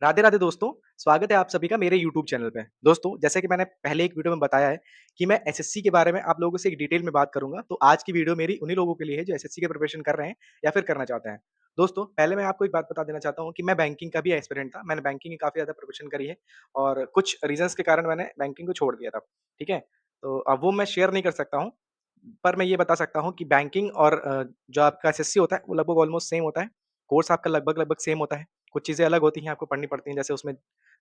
राधे राधे दोस्तों, स्वागत है आप सभी का मेरे यूट्यूब चैनल पे। दोस्तों, जैसे कि मैंने पहले एक वीडियो में बताया है कि मैं एसएससी के बारे में आप लोगों से एक डिटेल में बात करूँगा, तो आज की वीडियो मेरी उन्हीं लोगों के लिए है जो एसएससी की प्रिपरेशन कर रहे हैं या फिर करना चाहते हैं। दोस्तों, पहले मैं आपको एक बात बता देना चाहता हूँ कि मैं बैंकिंग का भी एस्पिरेंट था। मैंने बैंकिंग की काफ़ी ज़्यादा प्रिपरेशन करी है और कुछ रीज़न्स के कारण मैंने बैंकिंग को छोड़ दिया था, ठीक है? तो अब वो मैं शेयर नहीं कर सकता हूँ, पर मैं ये बता सकता हूँ कि बैंकिंग और जो आपका एसएससी होता है, वो लगभग ऑलमोस्ट सेम होता है। कोर्स आपका लगभग-लगभग सेम होता है। कुछ चीज़ें अलग होती हैं, आपको पढ़नी पड़ती हैं, जैसे उसमें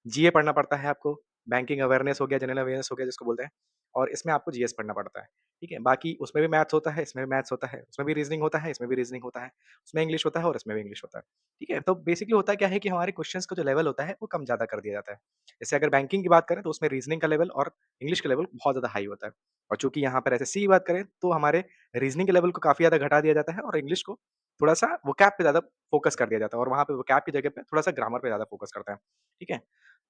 जीए पढ़ना पड़ता है आपको, बैंकिंग अवेयरनेस हो गया, जनरल अवेयरनेस हो गया जिसको बोलते हैं और इसमें आपको जीएस पढ़ना पड़ता है, ठीक है? बाकी उसमें भी मैथ्स होता है, इसमें भी मैथ्स होता है, उसमें भी रीज़निंग होता है, इसमें भी रीज़निंग होता है, उसमें इंग्लिश होता है और इसमें भी इंग्लिश होता है, ठीक है? तो बेसिकली होता क्या है कि हमारे क्वेश्चन्स का जो लेवल होता है, वो कम-ज़्यादा कर दिया जाता है। जैसे अगर बैंकिंग की बात करें, तो उसमें रीज़निंग का लेवल और इंग्लिश का लेवल बहुत ज़्यादा हाई होता है और चूँकि यहाँ पर एसएससी की बात करें, तो हमारे रीज़निंग के लेवल को काफ़ी ज़्यादा घटा दिया जाता है और इंग्लिश को थोड़ा-सा वोकैब पे ज़्यादा फ़ोकस कर दिया जाता है और वहाँ पे वोकैब की जगह पे थोड़ा-सा ग्रामर पे ज़्यादा फ़ोकस करते हैं, ठीक है?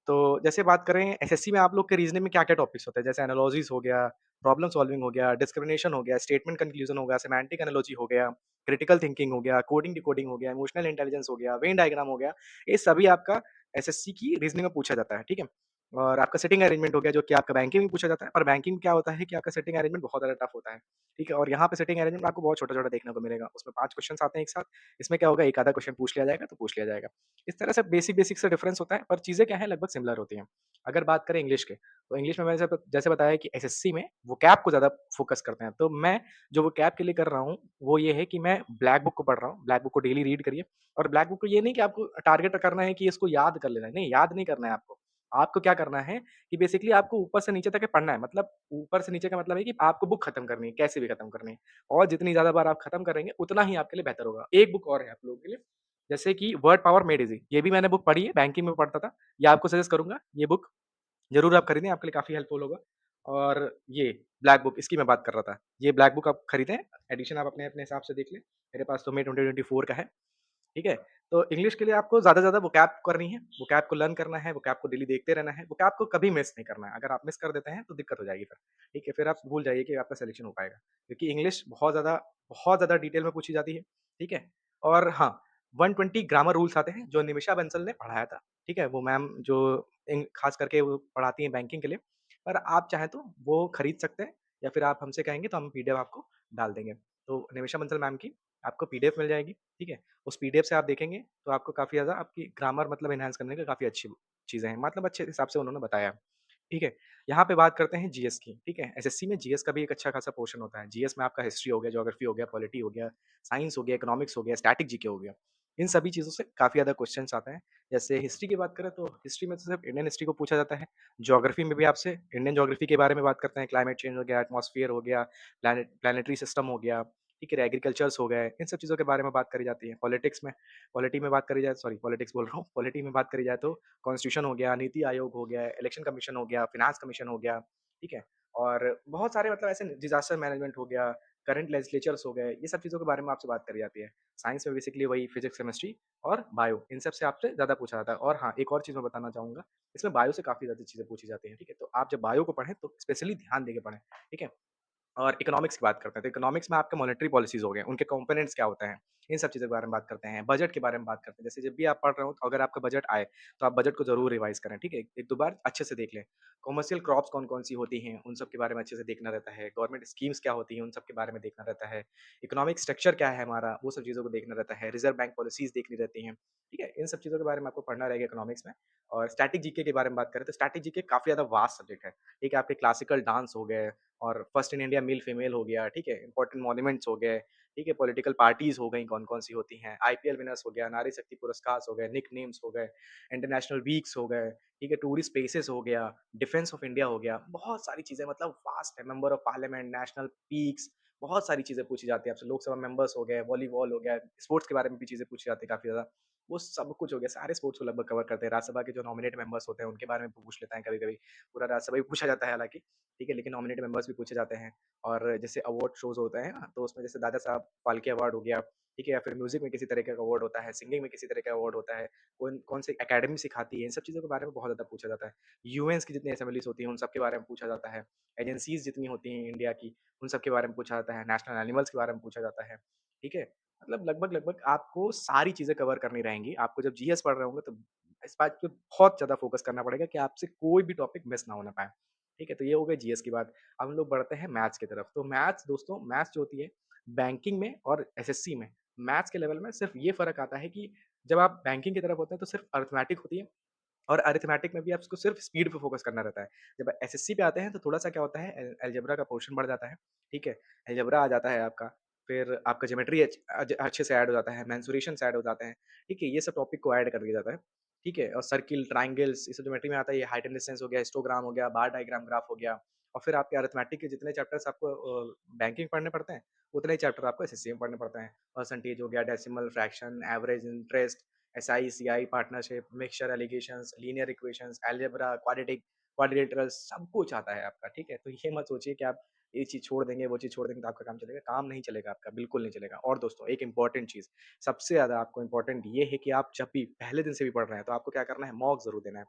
तो जैसे बात करें एसएससी में आप लोग के रीज़निंग में क्या-क्या टॉपिक्स होते हैं? जैसे एनालॉजीज़ हो गया, प्रॉब्लम सॉल्विंग हो गया, डिस्क्रिमिनेशन हो गया, स्टेटमेंट कन्क्लूज़न हो गया, सेमांटिक एनालॉजी हो गया, क्रिटिकल थिंकिंग हो गया, कोडिंग डिकोडिंग हो गया, इमोशनल इंटेलिजेंस हो गया, वेन डायग्राम हो गया, ये सभी आपका एसएससी की रीज़निंग में पूछा जाता है, ठीक है? और आपका सिटिंग अरेंजमेंट हो गया जो कि आपका बैंकिंग में पूछा जाता है, पर बैंकिंग में क्या होता है कि आपका सिटिंग अरेंजमेंट बहुत ज़्यादा टफ होता है, ठीक है? और यहाँ पे सिटिंग अरेंजमेंट आपको बहुत छोटा-छोटा देखने को मिलेगा, उसमें 5 क्वेश्चन्स आते हैं एक साथ, इसमें क्या होगा एक आधा क्वेश्चन पूछ लिया जाएगा, तो पूछ लिया जाएगा। इस तरह से बेसिक-बेसिक सा डिफरेंस होता है, पर चीज़ें क्या हैं लगभग सिमिलर होती हैं। अगर बात करें इंग्लिश के, तो इंग्लिश में मैंने जैसे बताया कि एसएससी में वोकैब को ज़्यादा फ़ोकस करते हैं, तो मैं जो वोकैब के लिए कर रहा हूँ, वो ये है कि मैं ब्लैक बुक को पढ़ रहा हूँ। ब्लैक बुक को डेली रीड करिए और ब्लैक बुक को ये नहीं कि आपको टारगेट करना है कि इसको याद कर लेना है, नहीं याद नहीं करना है आपको। आपको क्या करना है कि बेसिकली आपको ऊपर से नीचे तक ये पढ़ना है, मतलब ऊपर से नीचे का मतलब है कि आपको बुक खत्म करनी है, कैसे भी खत्म करनी है और जितनी ज़्यादा बार आप खत्म करेंगे, उतना ही आपके लिए बेहतर होगा। एक बुक और है आप लोगों के लिए, जैसे कि वर्ड पावर मेड ईज़ी, ये भी मैंने बुक पढ़ी है, बैंकिंग में पढ़ता था। ये आपको सजेस्ट करूँगा, ये बुक ज़रूर आप खरीदें, आपके लिए काफ़ी हेल्पफुल होगा। और ये ब्लैक बुक इसकी मैं बात कर रहा था। ये ब्लैक बुक आप खरीदें, एडिशन आप अपने-अपने हिसाब से देख लें। मेरे पास तो मई 2024 का है, ठीक है? तो इंग्लिश के लिए आपको ज़्यादा से ज़्यादा वोकैब करनी है, वोकैब को लर्न करना है, वोकैब को डेली देखते रहना है, वोकैब को कभी मिस नहीं करना है। अगर आप मिस कर देते हैं, तो दिक्कत हो जाएगी फिर, ठीक है? फिर आप भूल जाइए कि आपका सिलेक्शन हो पाएगा। क्योंकि इंग्लिश बहुत ज़्यादा डिटेल में पूछी जाती है, ठीक है? और हाँ, 120 ग्रामर रूल्स आते हैं, जो निमिषा बंसल ने पढ़ाया था, ठीक है? वो मैम जो खास करके वो पढ़ाती हैं बैंकिंग के लिए। पर आप चाहें तो वो खरीद सकते हैं या फिर आप हमसे कहेंगे तो हम पीडीएफ आपको डाल देंगे। तो निमिषा बंसल मैम की आपको पीडीएफ मिल जाएगी, ठीक है? उस पीडीएफ से आप देखेंगे तो आपको काफ़ी ज़्यादा आपकी ग्रामर मतलब एनहांस करने का काफ़ी अच्छी चीज़ें हैं, मतलब अच्छे हिसाब से उन्होंने बताया, ठीक है? यहाँ पे बात करते हैं जीएस की, ठीक है? एसएससी में जीएस का भी एक अच्छा खासा पोर्शन होता है। जीएस में आपका हिस्ट्री हो गया, ज्योग्राफी हो गया, पॉलिटी हो गया, साइंस हो गया, इकोनॉमिक्स हो गया, स्टैटिक जीके हो गया। इन सभी चीज़ों से काफ़ी ज़्यादा क्वेश्चन्स आते हैं। जैसे हिस्ट्री की बात करें तो हिस्ट्री में तो सिर्फ इंडियन हिस्ट्री को पूछा जाता है। ज्योग्राफी में भी आपसे इंडियन ज्योग्राफी के बारे में बात करते हैं, क्लाइमेट चेंज हो गया, एटमॉस्फियर हो गया, प्लैनेटरी सिस्टम हो गया, ठीक है? एग्रीकल्चर्स हो गए, इन सब चीज़ों के बारे में बात करी जाती है। पॉलिटी में बात करी जाए सॉरी पॉलिटिक्स बोल रहा हूँ, पॉलिटी में बात करी जाए तो कॉन्स्टिट्यूशन हो गया, नीति आयोग हो गया, इलेक्शन कमीशन हो गया, फिनांस कमीशन हो गया, ठीक है? और बहुत सारे मतलब ऐसे डिज़ास्टर मैनेजमेंट हो गया, करंट लेजिस्लेचर्स हो गए, ये सब चीज़ों के बारे में आपसे बात करी जाती है। साइंस में बेसिकली वही फिज़िक्स, केमिस्ट्री और बायो इन सब से आपसे ज़्यादा पूछा जाता है। और हाँ, एक और चीज़ मैं बताना चाहूँगा, इसमें बायो से काफ़ी ज़्यादा चीज़ें पूछी जाती हैं, ठीक है? तो आप जब बायो को पढ़ें तो स्पेशली ध्यान देके पढ़ें, ठीक है? और इकोनॉमिक्स की बात करते हैं, तो इकोनॉमिक्स में आपके मॉनेटरी पॉलिसीज़ हो गए, उनके कंपोनेंट्स क्या होते हैं, इन सब चीज़ों के बारे में बात करते हैं। बजट के बारे में बात करते हैं, जैसे जब भी आप पढ़ रहे हो, तो अगर आपका बजट आए, तो आप बजट को ज़रूर रिवाइज़ करें, ठीक है? 1-2 बार अच्छे से देख लें। कमर्शियल क्रॉप्स कौन-कौन सी होती हैं, उन सब के बारे में अच्छे से देखना रहता है। गवर्नमेंट स्कीम्स क्या होती हैं, उन सब के बारे में देखना रहता है। इकोनॉमिक स्ट्रक्चर क्या है हमारा, वो सब चीज़ों को देखना रहता है। रिज़र्व बैंक पॉलिसीज़ देखनी रहती हैं, ठीक है? इन सब चीज़ों के बारे में आपको पढ़ना रहेगा इकोनॉमिक्स में। और स्टैटिक जीके के बारे में बात करें, तो स्टैटिक जीके काफ़ी ज़्यादा वास्ट सब्जेक्ट है, ठीक है? आपके क्लासिकल डांस हो गए और first in India male female हो गया, ठीक है? इम्पोर्टेंट मॉन्यूमेंट्स हो गए, ठीक है? पॉलिटिकल पार्टीज़ हो गई कौन-कौन सी होती हैं, आईपीएल विनर्स हो गया, नारी शक्ति पुरस्कार हो गए, निकनेम्स हो गए, इंटरनेशनल वीक्स हो गए, ठीक है? टूरिस्ट प्लेसेस हो गया, डिफेंस ऑफ इंडिया हो गया, बहुत सारी चीज़ें मतलब वास्ट है, member of parliament, national peaks, बहुत सारी चीज़ें पूछी जाती है आपसे, लोकसभा मेंबर्स हो गए, वॉलीबॉल हो गया, स्पोर्ट्स के बारे में भी चीज़ें पूछी जाती है काफ़ी ज़्यादा। वो सब कुछ हो गया, सारे स्पोर्ट्स को लगभग कवर करते हैं। राज्यसभा के जो नॉमिनेट मेंबर्स होते हैं, उनके बारे में पूछ लेते हैं कभी-कभी। पूरा राज्यसभा भी पूछा जाता है हालाँकि, ठीक है? लेकिन नॉमिनेट मेंबर्स भी पूछे जाते हैं। और जैसे अवार्ड शोज़ होते हैं ना, तो उसमें जैसे दादा साहब फाल्के अवार्ड हो गया, ठीक है? या फिर म्यूज़िक में किसी तरह का अवार्ड होता है, सिंगिंग में किसी तरह का अवार्ड होता है, कौन सी अकेडमी सिखाती है, इन सब चीज़ों के बारे में बहुत ज़्यादा पूछा जाता है। यूएन्स की जितनी असेंबलीज़ होती हैं, उन सब के बारे में पूछा जाता है। एजेंसीज़ जितनी होती हैं इंडिया की, उन सब के बारे में पूछा जाता है। नेशनल एनिमल्स के बारे में पूछा जाता है, ठीक है? मतलब लगभग-लगभग आपको सारी चीज़ें कवर करनी रहेंगी। आपको जब जीएस पढ़ रहे होंगे तो इस बात पे बहुत ज़्यादा फ़ोकस करना पड़ेगा कि आपसे कोई भी टॉपिक मिस ना होने पाए। ठीक है? तो ये हो गई जीएस की बात। अब हम लोग बढ़ते हैं मैथ्स की तरफ। तो मैथ्स दोस्तों मैथ्स जो होती है बैंकिंग में और एसएससी में, मैथ्स के लेवल में सिर्फ़ ये फ़र्क आता है कि जब आप बैंकिंग की तरफ होते हैं तो सिर्फ़ अरिथमेटिक होती है और अरिथमेटिक में भी आपको सिर्फ़ स्पीड पे फ़ोकस करना रहता है। जब एसएससी पे आते हैं तो थोड़ा-सा क्या होता है अलजेब्रा का पोर्शन बढ़ जाता है, ठीक है? अलजेब्रा आ जाता है आपका, फिर आपका ज्योमेट्री अच्छे से ऐड हो जाता है, मेंसुरेशंस ऐड हो जाते हैं, ठीक है? ये सब टॉपिक को ऐड कर दिया जाता है, ठीक है? और सर्किल, ट्रायंगल्स ये सब ज्योमेट्री में आता है, ये हाइट एंड डिस्टेंस हो गया, हिस्टोग्राम हो गया, बार डायग्राम ग्राफ हो गया और फिर आपके अरिथमेटिक के जितने चैप्टर्स आपको बैंकिंग पढ़ने पड़ते हैं, उतने ही चैप्टर आपको एसएससी में पढ़ने पड़ते हैं। परसेंटेज हो गया, decimal, fraction, average interest SI, CI, partnership, mixture, allegations, linear equations, algebra, quadrilaterals सब कुछ आता है आपका, ठीक है? तो ये मत सोचिए कि आप ये चीज़ छोड़ देंगे, वो चीज़ छोड़ देंगे तो आपका काम चलेगा, काम नहीं चलेगा आपका, बिल्कुल नहीं चलेगा। और दोस्तों एक इम्पोर्टेंट चीज़, सबसे ज़्यादा आपको इम्पोर्टेंट ये है कि आप जब भी पहले दिन से भी पढ़ रहे हैं, तो आपको क्या करना है, मॉक ज़रूर देना है।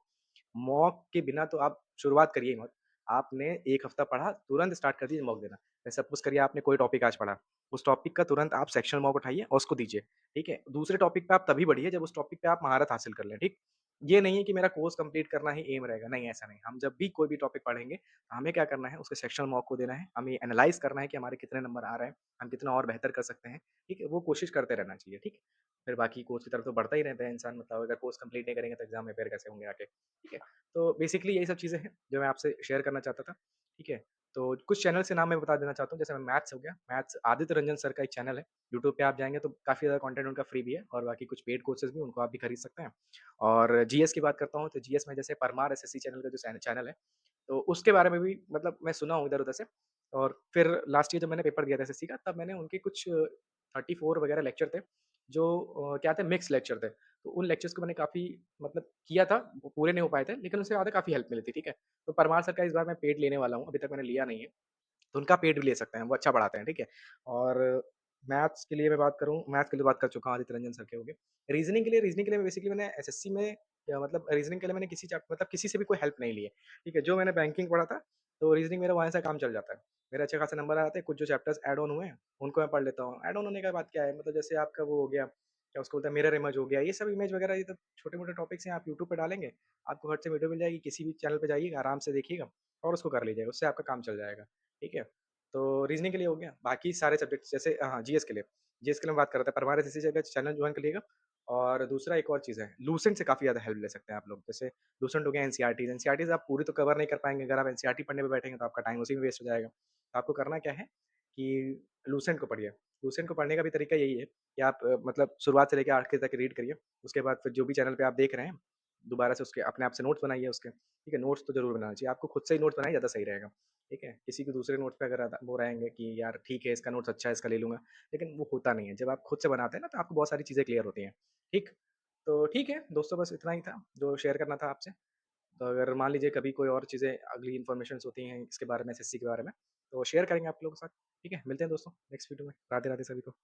मॉक के बिना तो आप शुरुआत करिए ही मत। आपने 1 हफ्ता पढ़ा, तुरंत स्टार्ट कर दीजिए मॉक देना। जैसे सपोज़ करिए आपने कोई टॉपिक आज पढ़ा, उस टॉपिक का तुरंत आप सेक्शनल मॉक उठाइए और उसको दीजिए, ठीक है? दूसरे टॉपिक पे आप तभी बढ़िए जब उस टॉपिक पे आप महारत हासिल कर लें, ठीक? ये नहीं है कि मेरा कोर्स कंप्लीट करना ही एम रहेगा, नहीं ऐसा नहीं। हम जब भी कोई भी टॉपिक पढ़ेंगे, हमें क्या करना है उसके सेक्शनल मॉक को देना है, हमें एनालाइज़ करना है कि हमारे कितने नंबर आ रहे हैं, हम कितना और बेहतर कर सकते हैं, ठीक है? वो कोशिश करते रहना चाहिए, ठीक है? फिर बाकी कोर्स की तरफ तो बढ़ता ही रहता है इंसान मतलब अगर कोर्स कंप्लीट नहीं करेंगे तो एग्ज़ाम में फेल कैसे होंगे आके, ठीक है? तो बेसिकली यही सब चीज़ें हैं जो मैं आपसे शेयर करना चाहता था, ठीक है? तो कुछ चैनल के नाम मैं बता देना चाहता हूँ, जैसे मैथ्स हो गया, मैथ्स आदित्य रंजन सर का एक चैनल है, यूट्यूब पे आप जाएँगे तो काफ़ी ज़्यादा कंटेंट उनका फ्री भी है और बाकी कुछ पेड कोर्सेज़ भी उनको आप भी खरीद सकते हैं। और जीएस की बात करता हूँ, तो जीएस में जैसे परमार एसएससी चैनल का जो चैनल है, तो उसके बारे में भी मतलब मैं सुना हूँ इधर-उधर से और फिर लास्ट ईयर जब मैंने पेपर दिया था एसएससी का, तब मैंने उनके कुछ 34 वगैरह लेक्चर थे, जो क्या थे मिक्स लेक्चर थे। तो उन लेक्चर्स को मैंने काफ़ी मतलब किया था, वो पूरे नहीं हो पाए थे, लेकिन उससे ज़्यादा काफ़ी हेल्प मिली थी, ठीक है? तो परमार सर का इस बार मैं पेड लेने वाला हूँ, अभी तक मैंने लिया नहीं है। तो उनका पेड भी ले सकते हैं, वो अच्छा पढ़ाते हैं, ठीक है? और मैथ्स के लिए मैं बात करूँ, मैथ्स के लिए बात कर चुका हूँ, आदित्य रंजन सर के हो गए। रीज़निंग के लिए मैं बेसिकली मैंने एसएससी में या मतलब रीज़निंग के लिए मैंने मतलब किसी से भी कोई हेल्प नहीं ली है, ठीक है? जो मैंने बैंकिंग पढ़ा था, तो रीज़निंग मेरा वहाँ से काम चल जाता है। मेरे अच्छे खासे नंबर आ जाते हैं, कुछ जो चैप्टर्स ऐड ऑन हुए हैं, उनको मैं पढ़ लेता हूँ। ऐड ऑन होने का बात क्या है, मतलब जैसे आपका वो हो गया, क्या उसको बोलते हैं मिरर इमेज हो गया, ये सब इमेज वगैरह ये सब छोटे-मोटे टॉपिक्स हैं, आप यूट्यूब पे डालेंगे, आपको फट से वीडियो मिल जाएगी, किसी भी चैनल पे जाइएगा, आराम से देखिएगा और उसको कर लीजिएगा, उससे आपका काम चल जाएगा, ठीक है? तो रीज़निंग के लिए हो गया, बाकी सारे सब्जेक्ट्स जैसे हाँ, जीएस के लिए मैं बात कर रहा था, परमार एसएससी जगह चैनल जॉइन करिएगा और दूसरा एक और चीज़ है, लूसेंट से काफ़ी ज़्यादा हेल्प ले सकते हैं आप लोग। जैसे लूसेंट हो गया एनसीईआरटीज़ आप पूरी तो कवर नहीं कर पाएँगे, अगर आप एनसीईआरटी पढ़ने पे बैठेंगे तो आपका टाइम उसी में वेस्ट हो जाएगा। तो आपको करना क्या है कि लूसेंट को पढ़िए। लूसेंट को पढ़ने का भी तरीका यही है कि आप मतलब शुरुआत से लेके आखिर तक रीड करिए, उसके बाद फिर जो भी चैनल पे आप देख रहे हैं, दोबारा से उसके अपने आप से नोट्स बनाइए उसके, ठीक है? नोट्स तो ज़रूर बनाना चाहिए, आपको खुद से ही नोट्स बनाइए ज़्यादा सही रहेगा। ठीक है? किसी के दूसरे नोट्स पे अगर वो रहेंगे कि यार ठीक है, इसका नोट्स अच्छा है, इसका ले लूँगा, लेकिन वो होता नहीं है। जब आप खुद से बनाते हैं ना, तो आपको बहुत सारी चीज़ें क्लियर होती हैं। ठीक? तो ठीक है, दोस्तों बस इतना ही था, जो शेयर करना था आपसे। तो अगर मान लीजिए कभी कोई और चीज़ें अगली इन्फॉर्मेशंस होती हैं इसके बारे में, एसएससी के बारे में, तो शेयर करेंगे आप लोगों के साथ। ठीक है? मिलते हैं दोस्तों नेक्स्ट वीडियो में। राधे-राधे सभी को।